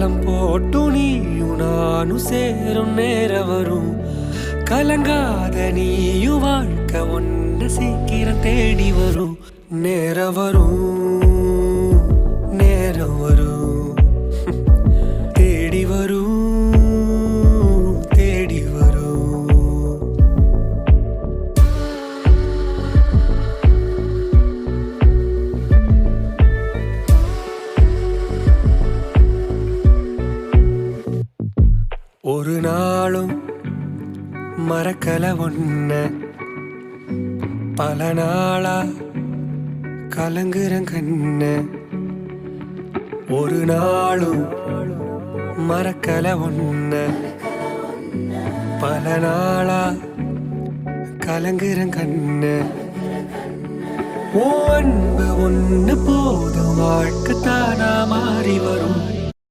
காலம் போட்டு நீயும் நானும் சேரும் நேரம் வரும். கலங்காத நீயும் வாழ்க்கை ஒன்ன சீக்கிரம் தேடி வரும். நேரம் வரும், நேரம் வரும், தேடி வரும், தேடி வரும். ஒரு நாளும் மறக்கல ஒன்ன, பல நாளா கலங்குறன் கண்ண. ஒரு நாளும் மறக்கல ஒன்ன, பல நாளா கலங்குறன் கண்ண. ஓ அன்பு ஒன்று போதும், வாழ்க்கை தானா மாறி வரும்.